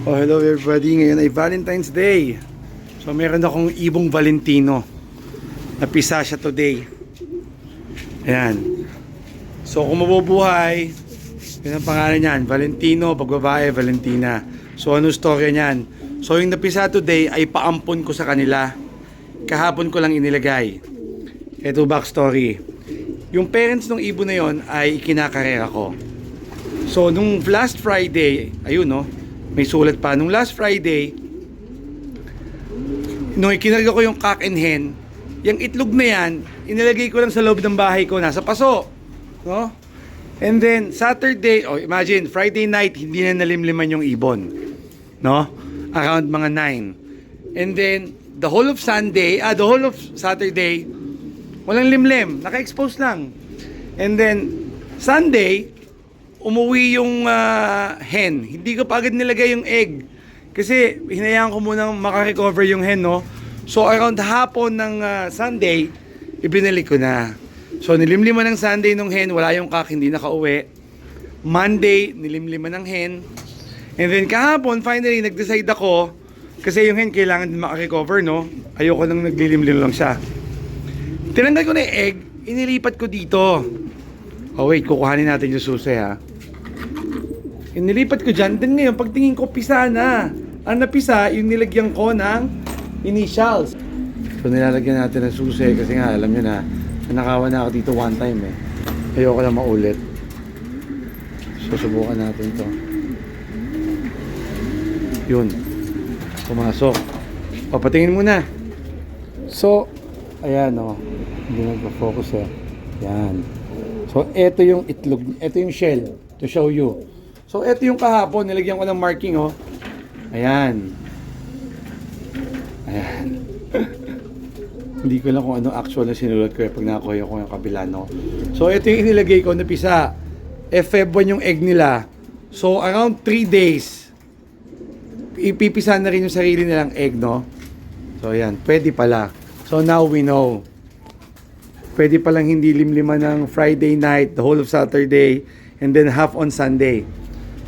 Oh, hello everybody. Ngayon ay Valentine's Day. So, meron akong ibong Valentino. Napisa siya today. Ayan. So, kung mabubuhay, yun ang pangalan niyan. Valentino, pag babae, Valentina. So, ano storya niyan? So, yung napisa today ay paampon ko sa kanila. Kahapon ko lang inilagay. Ito backstory. Yung parents ng ibon na yon ay ikinakarera ko. So, nung last Friday, ayun no, may sulat pa. Nung last Friday, nung ikinarga ko yung cock and hen, yung itlog na yan, inilagay ko lang sa loob ng bahay ko, nasa paso. No? And then, Saturday, imagine, Friday night, hindi na nalimliman yung ibon. No? Around mga 9. And then, the whole of Saturday, walang limlim, naka-expose lang. And then, Sunday, umuwi yung hen. Hindi ko pa agad nilagay yung egg. Kasi hinayaan ko muna makarecover yung hen, no? So, around hapon ng Sunday, ibinalik ko na. So, nilimliman ng Sunday nung hen, wala yung cock, hindi nakauwi. Monday, nilimliman ng hen. And then kahapon, finally, nag-decide ako, kasi yung hen kailangan din makarecover, no? Ayoko nang naglilimlim lang siya. Tinanggal ko na yung egg, inilipat ko dito. Oh wait, kukuhanin natin yung susi ha. Inilipat ko dyan, then ngayon pagtingin ko pisa na. Ang napisa, yung nilagyan ko ng initials. So nilalagyan natin ng susi kasi nga alam nyo na, nakawan na ako dito one time eh. Ayoko na maulit. So subukan natin to. Yun. Pumasok. O patingin muna. So, ayan o. Hindi nagpa-focus eh. Yan. So, ito yung itlog. Ito yung shell. To show you. So, ito yung kahapon. Nilagyan ko ng marking, oh. Ayan. Ayan. Hindi ko lang kung ano actual na sinulat ko pag nakakuha ko yung kabila, no? So, ito yung inilagay ko na pisa. Feb 1 yung egg nila. So, around 3 days, ipipisa na rin yung sarili nilang egg, no? So, ayan. Pwede pala. So, now we know. Pwede palang hindi limliman ng Friday night, the whole of Saturday, and then half on Sunday.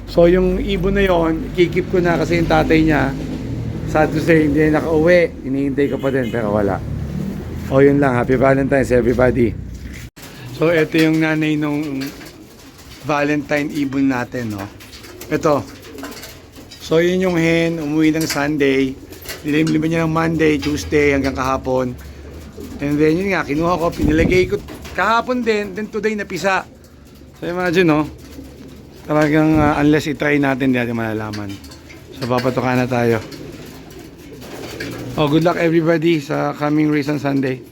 So, yung ibon na yon, kikip ko na kasi yung tatay niya, sad to say, hindi na nakauwi. Hinihintay ko pa din, pero wala. O, yun lang. Happy Valentine's, everybody. So, ito yung nanay nung Valentine ibon natin, no? Ito. So, yun yung hen, umuwi ng Sunday. Nilimliman niya ng Monday, Tuesday, hanggang kahapon. And then, yun nga, kinuha ko, pinilagay ko kahapon din, then today napisa. So, imagine, no? Talagang unless i-try natin, hindi natin malalaman. So, papatukan na tayo. Oh, good luck everybody sa coming race on Sunday.